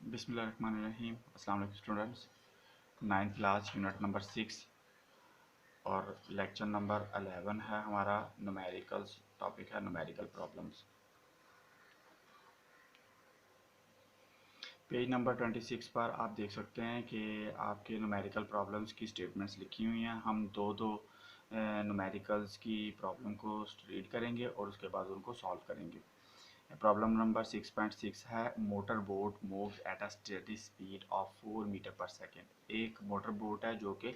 बिस्मिल्लाहिर्रहमानिर्रहीम। अस्सलाम वालेकुम students. 9th class unit number 6 और लेक्चर नंबर 11 है हमारा। न्यूमेरिकल्स टॉपिक है, न्यूमेरिकल प्रॉब्लम्स। पेज नंबर 26 पर आप देख सकते हैं कि आपके न्यूमेरिकल प्रॉब्लम्स की स्टेटमेंट्स लिखी हुई हैं। हम दो न्यूमेरिकल्स की प्रॉब्लम को रीड करेंगे और उसके बाद उनको सॉल्व करेंगे। प्रॉब्लम नंबर 6.6 है, motor boat moves at a steady speed of 4 metre per second. एक मोटर बोट है जो कि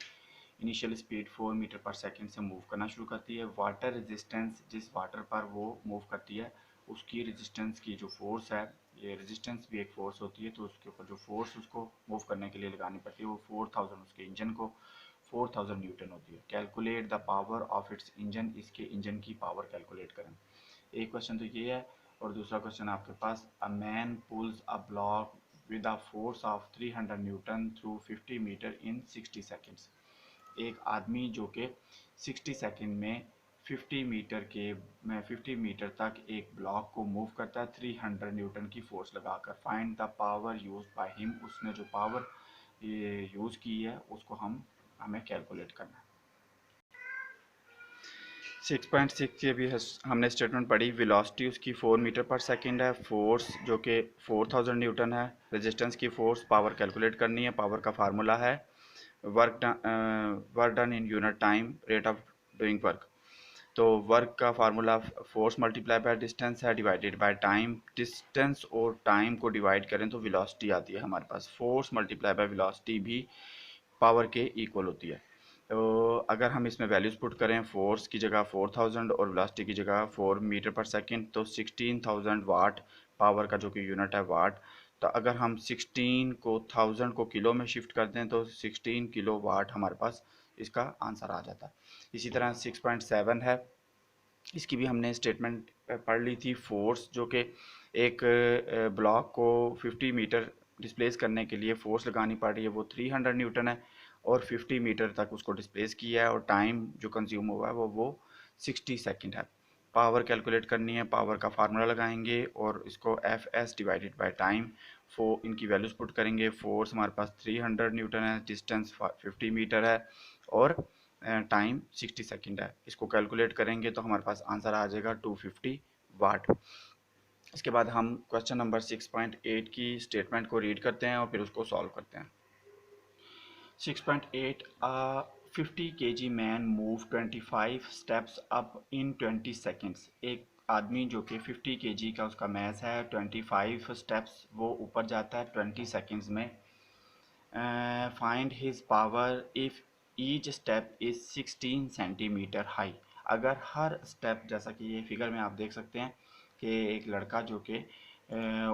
initial speed 4 metre per second से मूव करना शुरू करती है। वाटर रेजिस्टेंस, जिस वाटर पर वो मूव करती है उसकी रेजिस्टेंस की जो फोर्स है, ये रेजिस्टेंस भी एक फोर्स होती है, तो उसके ऊपर जो फोर्स उसको मूव करने के लिए लगानी पड़ती है वो 4000, उसके इंजन को 4000 न्यूटन होती है। Calculate the power of its engine, इसके इंजन की पावर कैलकुलेट करें। एक क्वेश्चन तो ये है और दूसरा क्वेश्चन आपके पास, a man pulls a block with a force of 300 newton through 50 metre in 60 seconds. एक आदमी जो कि 60 सेकेंड में 50 मीटर तक एक ब्लॉक को मूव करता है 300 न्यूटन की फोर्स लगाकर। Find the power use by him, उसने जो पावर ये यूज़ की है उसको हमें कैलकुलेट करना है। 6.6 ये भी हमने स्टेटमेंट पढ़ी। वेलोसिटी उसकी 4 मीटर पर सेकंड है, फोर्स जो कि 4000 न्यूटन है, रेजिस्टेंस की फोर्स, पावर कैलकुलेट करनी है। पावर का फार्मूला है work done in unit time, rate of doing work. तो वर्क का formula force multiply by distance है डिवाइडेड बाय टाइम। डिस्टेंस और टाइम को डिवाइड करें तो वेलोसिटी आती है हमारे पास। फोर्स मल्टीप्लाई बाय वेलोसिटी भी पावर के इक्वल होती है। तो अगर हम इसमें वैल्यूज़ पुट करें, फोर्स की जगह 4000 और वेलोसिटी की जगह 4 मीटर पर सेकंड, तो 16000 वाट पावर का जो कि यूनिट है वाट। तो अगर हम 16 को 1000 को किलो में शिफ्ट कर दें तो 16 किलो वाट हमारे पास इसका आंसर आ जाता है। इसी तरह 6.7 है, इसकी भी हमने स्टेटमेंट पढ़ ली थी। फोर्स जो कि एक ब्लॉक को 50 मीटर डिस्प्लेस करने के लिए फोर्स लगानी पड़ रही है वो 300 न्यूटन है और 50 मीटर तक उसको डिस्प्लेस किया है और टाइम जो कंज्यूम हुआ है वो 60 सेकंड है। पावर कैलकुलेट करनी है, पावर का फार्मूला लगाएंगे और इसको F S divided by time, इनकी वैल्यूज पुट करेंगे। फोर्स हमारे पास 300 न्यूटन है, डिस्टेंस 50 मीटर है और टाइम 60 सेकंड है। इसको कैलकुलेट करेंगे तो हमारे पास आंसर आ जाएगा 250 वाट। इसके बाद हम क्वेश्चन नंबर 6.8 की स्टेटमेंट को रीड करते हैं और फिर उसको सॉल्व करते हैं। 6.8, 50 kg man move 25 steps up in 20 seconds. एक आदमी जो कि 50 kg का उसका मैस है, 25 स्टेप्स वो ऊपर जाता है 20 सेकेंड्स में। Find his power if each step is 16 centimetre high. अगर हर स्टेप, जैसा कि ये फिगर में आप देख सकते हैं कि एक लड़का जो कि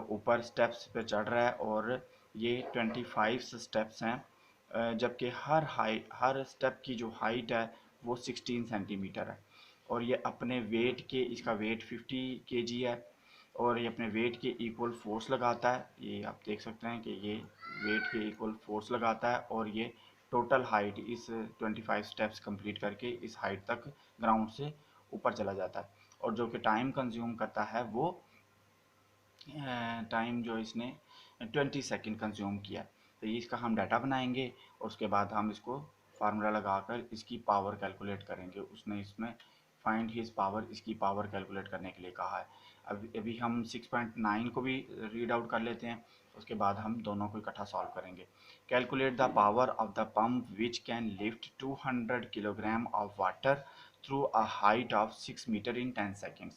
ऊपर स्टेप्स पे चढ़ रहा है और ये 25 स्टेप्स हैं, जबकि हर स्टेप की जो हाइट है वो 16 सेंटीमीटर है और ये अपने वेट के, इसका वेट 50 kg है और ये अपने वेट के इक्वल फोर्स लगाता है। ये आप देख सकते हैं कि ये वेट के इक्वल फोर्स लगाता है और ये टोटल हाइट इस 25 स्टेप्स कंप्लीट करके इस हाइट तक ग्राउंड से ऊपर चला जाता है। और जो कि टाइम कंज्यूम करता है वो टाइम जो इसने 20 सेकेंड कंज्यूम किया। तो ये इसका हम डाटा बनाएंगे और उसके बाद हम इसको फार्मूला लगाकर इसकी पावर कैलकुलेट करेंगे। उसने इसमें फाइंड हिज पावर, इसकी पावर कैलकुलेट करने के लिए कहा है। अभी हम 6.9 को भी रीड आउट कर लेते हैं, उसके बाद हम दोनों को इकट्ठा सॉल्व करेंगे। Calculate the power of the pump which can lift 200 kilogram of water through a height of 6 metre in 10 seconds.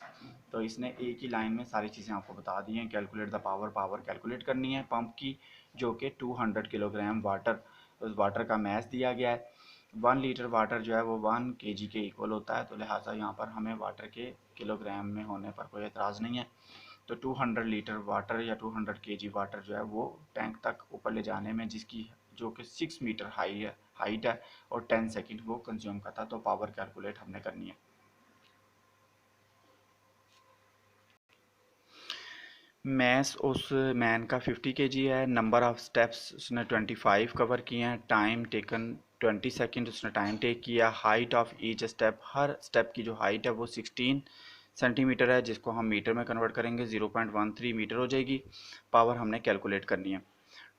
तो इसने एक ही लाइन में सारी चीज़ें आपको बता दी हैं। Calculate the power, power calculate करनी है पंप की जो कि 200 किलोग्राम वाटर, उस वाटर का मैस दिया गया है। 1 लीटर वाटर जो है वो 1 kg के इक्वल होता है, तो लिहाजा यहाँ पर हमें वाटर के किलोग्राम में होने पर कोई एतराज़ नहीं है। तो 200 लीटर वाटर या 200 kg वाटर जो है वो टैंक तक ऊपर ले जाने में, जिसकी जो कि 6 मीटर हाइट है और 10 सेकेंड वो कंज्यूम करता है, तो पावर कैलकुलेट हमने करनी है। मैस उस मैन का 50 kg है, नंबर ऑफ स्टेप्स उसने 25 कवर किए हैं, टाइम टेकन 20 सेकेंड उसने टाइम टेक किया। Height of each step, her step की जो हाइट है वो 16 सेंटीमीटर है, जिसको हम मीटर में कन्वर्ट करेंगे 0.13 मीटर हो जाएगी। पावर हमने कैलकुलेट करनी है।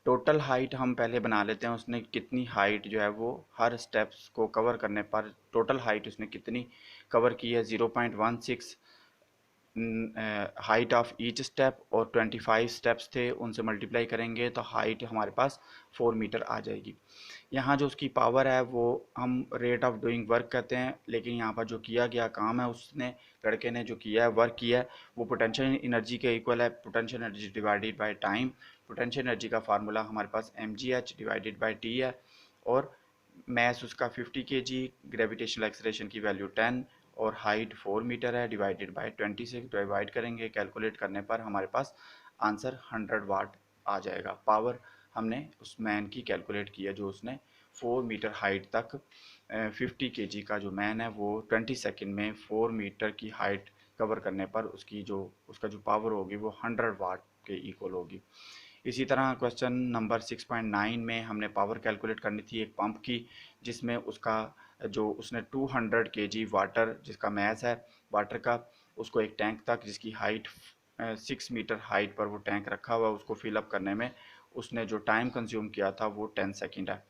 टोटल हाइट हम पहले बना लेते हैं, उसने कितनी हाइट जो है वो हर स्टेप्स को कवर करने पर टोटल हाइट उसने कितनी कवर की है 0.16 हाइट ऑफ ईच स्टेप, और 25 स्टेप्स थे उनसे मल्टीप्लाई करेंगे तो हाइट हमारे पास 4 मीटर आ जाएगी। यहाँ जो उसकी पावर है वो हम रेट ऑफ डूइंग वर्क कहते हैं, लेकिन यहाँ पर जो किया गया काम है उसने लड़के ने जो किया है वर्क किया है वो पोटेंशियल एनर्जी के इक्वल है, potential energy divided by time. Potential energy का फार्मूला हमारे पास mgh डिवाइडेड बाय t है, और मैस उसका 50 kg, ग्रेविटेशनल एक्सलेरेशन की वैल्यू 10 और हाइट 4 मीटर है, डिवाइडेड बाय 20 से डिवाइड करेंगे, कैलकुलेट करने पर हमारे पास आंसर 100 वाट आ जाएगा। पावर हमने उस मैन की कैलकुलेट की है जो उसने 4 मीटर हाइट तक 50 kg का जो मैन है वो 20 सेकंड में 4 मीटर की हाइट कवर करने पर उसका जो पावर होगी वो 100 वाट के इक्वल होगी। इसी तरह क्वेश्चन नंबर 6.9 में हमने पावर कैलकुलेट करनी थी एक पंप की, जिसमें उसने 200 kg वाटर जिसका मैस है वाटर का, उसको एक टैंक तक जिसकी हाइट 6 मीटर हाइट पर वो टैंक रखा हुआ, उसको फिलअप करने में उसने जो टाइम कंज्यूम किया था वो 10 सेकेंड है।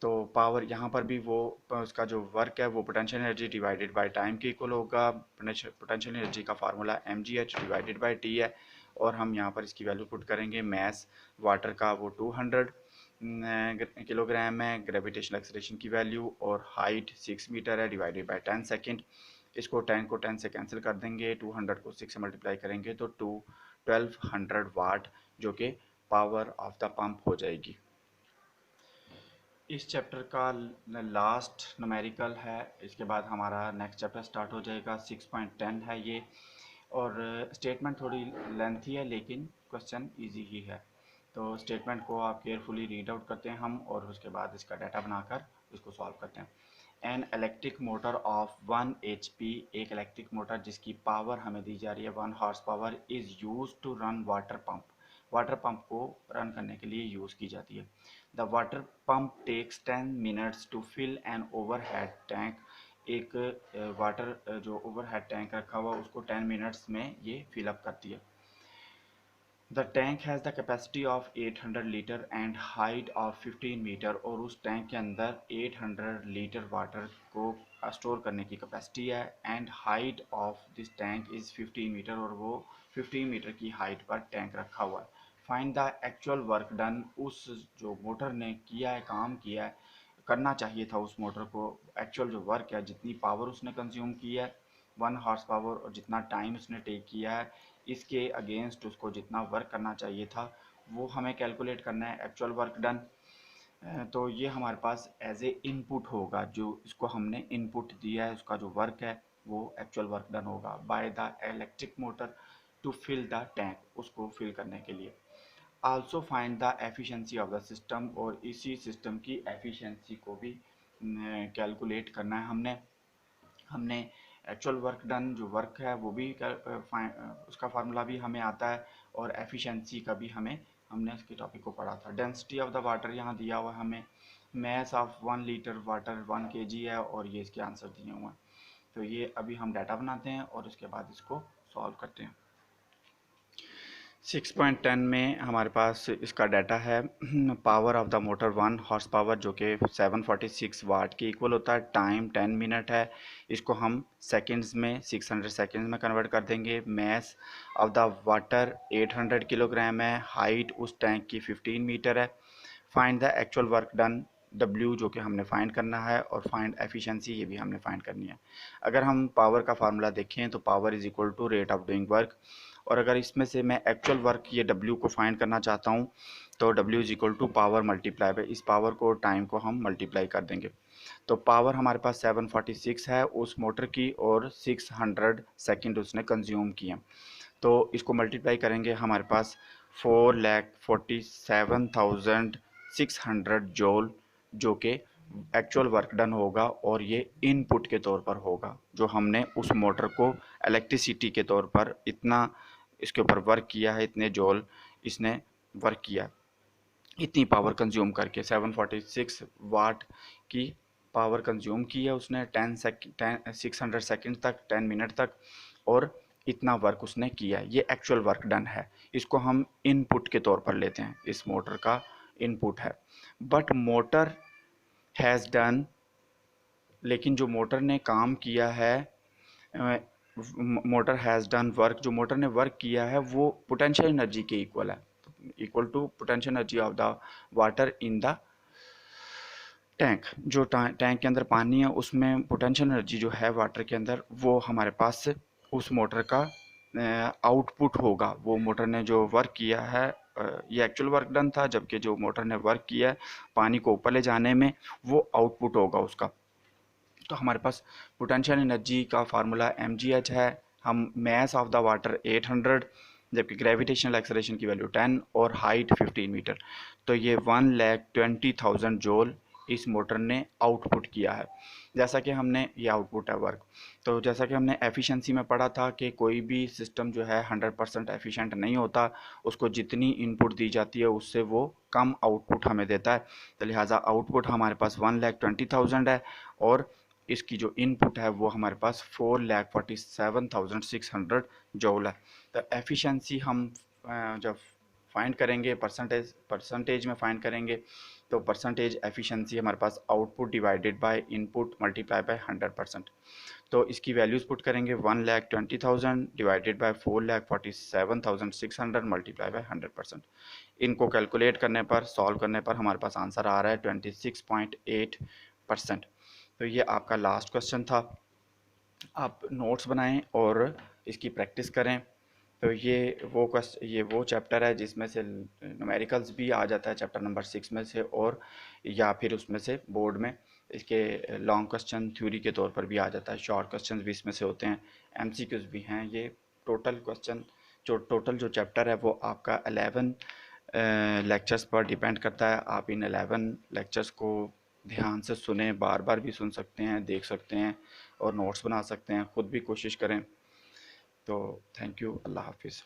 तो पावर यहाँ पर भी वो उसका जो वर्क है वो potential energy divided by time के इक्वल होगा। पोटेंशियल एनर्जी का formula mgh divided by t है, और हम यहाँ पर इसकी वैल्यू पुट करेंगे। मैस वाटर का वो 200 किलोग्राम है, ग्रेविटेशनल एक्सलेरेशन की वैल्यू और हाइट 6 मीटर है, डिवाइडेड बाय 10 सेकेंड। इसको 10 को 10 से कैंसिल कर देंगे, 200 को 6 से मल्टीप्लाई करेंगे तो 1200 वाट जो कि पावर ऑफ द पंप हो जाएगी। इस चैप्टर का लास्ट न्यूमेरिकल है, इसके बाद हमारा नेक्स्ट चैप्टर स्टार्ट हो जाएगा। 6.10 है ये, और स्टेटमेंट थोड़ी लेंथी है लेकिन क्वेश्चन इजी ही है। तो स्टेटमेंट को आप केयरफुली रीड आउट करते हैं हम, और उसके बाद इसका डाटा बनाकर इसको सॉल्व करते हैं। An electric motor of 1 HP, एक इलेक्ट्रिक मोटर जिसकी पावर हमें दी जा रही है 1 horse power, is use to run water pump. Water pump को रन करने के लिए यूज़ की जाती है। The water pump takes 10 minutes to fill an overhead tank. एक वाटर जो ओवरहेड टैंक रखा हुआ उसको 10 मिनट्स में ये फिलअप करती है। The tank has the capacity of 800 litre and height of 15 metre, और उस टैंक के अंदर 800 लीटर वाटर को स्टोर करने की कैपेसिटी है, and height of this tank is 15 metre, और वो 15 मीटर की हाइट पर टैंक रखा हुआ है। Find the actual work done, उस जो मोटर ने किया है काम किया है करना चाहिए था उस मोटर को, एक्चुअल जो वर्क है जितनी पावर उसने कंज्यूम की है 1 हॉर्स पावर, और जितना टाइम उसने टेक किया है इसके अगेंस्ट उसको जितना वर्क करना चाहिए था वो हमें कैलकुलेट करना है एक्चुअल वर्क डन। तो ये हमारे पास एज ए इनपुट होगा, जो इसको हमने इनपुट दिया है उसका जो वर्क है वो एक्चुअल वर्क डन होगा by the electric motor to fill the tank, उसको फिल करने के लिए। Also find the efficiency of the system, और इसी सिस्टम की एफिशिएंसी को भी कैलकुलेट करना है हमने। हमने एक्चुअल वर्क डन जो वर्क है वो भी उसका फार्मूला भी हमें आता है, और एफिशिएंसी का भी हमने उसके टॉपिक को पढ़ा था। डेंसिटी ऑफ द वाटर यहाँ दिया हुआ है हमें, mass of 1 litre water 1 kg है, और ये इसके आंसर दिए हुए हैं। तो ये अभी हम डाटा बनाते हैं और उसके बाद इसको सॉल्व करते हैं। 6.10 में हमारे पास इसका डाटा है। Power of the motor 1 horse power जो कि 746 वाट के इक्वल होता है। टाइम 10 मिनट है, इसको हम सेकंड्स में 600 सेकंड्स में कन्वर्ट कर देंगे। Mass of the water 800 kilogram है, हाइट उस टैंक की 15 मीटर है। Find the actual work done, W जो कि हमने फाइंड करना है, और फाइंड एफिशिएंसी ये भी हमने फाइंड करनी है। अगर हम पावर का फार्मूला देखें तो power is equal to rate of doing work, और अगर इसमें से मैं एक्चुअल वर्क ये W को फाइंड करना चाहता हूँ तो W is equal to power multiply by इस पावर को टाइम को हम मल्टीप्लाई कर देंगे। तो पावर हमारे पास 746 है उस मोटर की, और 600 सेकंड उसने कंज्यूम किए। तो इसको मल्टीप्लाई करेंगे हमारे पास 4,47,600 जूल जो कि एक्चुअल वर्क डन होगा, और ये इनपुट के तौर पर होगा जो हमने उस मोटर को इलेक्ट्रिसिटी के तौर पर इतना इसके ऊपर वर्क किया है, इतने जूल इसने वर्क किया, इतनी पावर कंज्यूम करके 746 वाट की पावर कंज्यूम की है उसने 600 सेकंड तक 10 मिनट तक, और इतना वर्क उसने किया है। ये एक्चुअल वर्क डन है, इसको हम इनपुट के तौर पर लेते हैं इस मोटर का इनपुट है। बट मोटर हैज़ डन, लेकिन जो मोटर ने काम किया है, मोटर हैज़ डन वर्क, जो मोटर ने वर्क किया है वो पोटेंशियल एनर्जी के इक्वल है, equal to potential energy of the water in the tank. जो टैंक के अंदर पानी है उसमें पोटेंशियल एनर्जी जो है वाटर के अंदर, वो हमारे पास उस मोटर का आउटपुट होगा। वो मोटर ने जो वर्क किया है, ये एक्चुअल वर्क डन था, जबकि जो मोटर ने वर्क किया है पानी को ऊपर ले जाने में, वो आउटपुट होगा उसका। तो हमारे पास पोटेंशियल एनर्जी का फार्मूला mgh है। हम मैस ऑफ द वाटर 800, जबकि ग्रेविटेशनल एक्सेलरेशन की वैल्यू 10 और हाइट 15 मीटर। तो ये 1,20,000 जूल इस मोटर ने आउटपुट किया है। जैसा कि हमने, ये आउटपुट है वर्क। तो जैसा कि हमने एफिशिएंसी में पढ़ा था कि कोई भी सिस्टम जो है 100% एफिशिएंट नहीं होता, उसको जितनी इनपुट दी जाती है उससे वो कम आउटपुट हमें देता है। तो लिहाजा आउटपुट हमारे पास 1,20,000 है और इसकी जो इनपुट है वो हमारे पास 4,47,600 जूल है। तो एफिशिएंसी हम जब फाइंड करेंगे, परसेंटेज में फाइंड करेंगे, तो परसेंटेज एफिशिएंसी हमारे पास output divided by input multiply by 100%। तो इसकी वैल्यूज़ पुट करेंगे, 1,20,000 डिवाइडेड बाय 4,47,600 मल्टीप्लाई बाय 100%। इनको कैलकुलेट करने पर, सॉल्व करने पर हमारे पास आंसर आ रहा है 26.8%। तो ये आपका लास्ट क्वेश्चन था। आप नोट्स बनाएं और इसकी प्रैक्टिस करें। तो ये वो चैप्टर है जिसमें से न्यूमेरिकल्स भी आ जाता है, चैप्टर नंबर 6 में से, और या फिर उसमें से बोर्ड में इसके लॉन्ग क्वेश्चन थ्योरी के तौर पर भी आ जाता है, शॉर्ट क्वेश्चन भी इसमें से होते हैं, एमसीक्यूज भी हैं। ये टोटल जो चैप्टर है वो आपका 11 लेक्चर्स पर डिपेंड करता है। आप इन 11 लेक्चर्स को ध्यान से सुने, बार बार भी सुन सकते हैं, देख सकते हैं और नोट्स बना सकते हैं, ख़ुद भी कोशिश करें। तो थैंक यू, अल्लाह हाफिज़।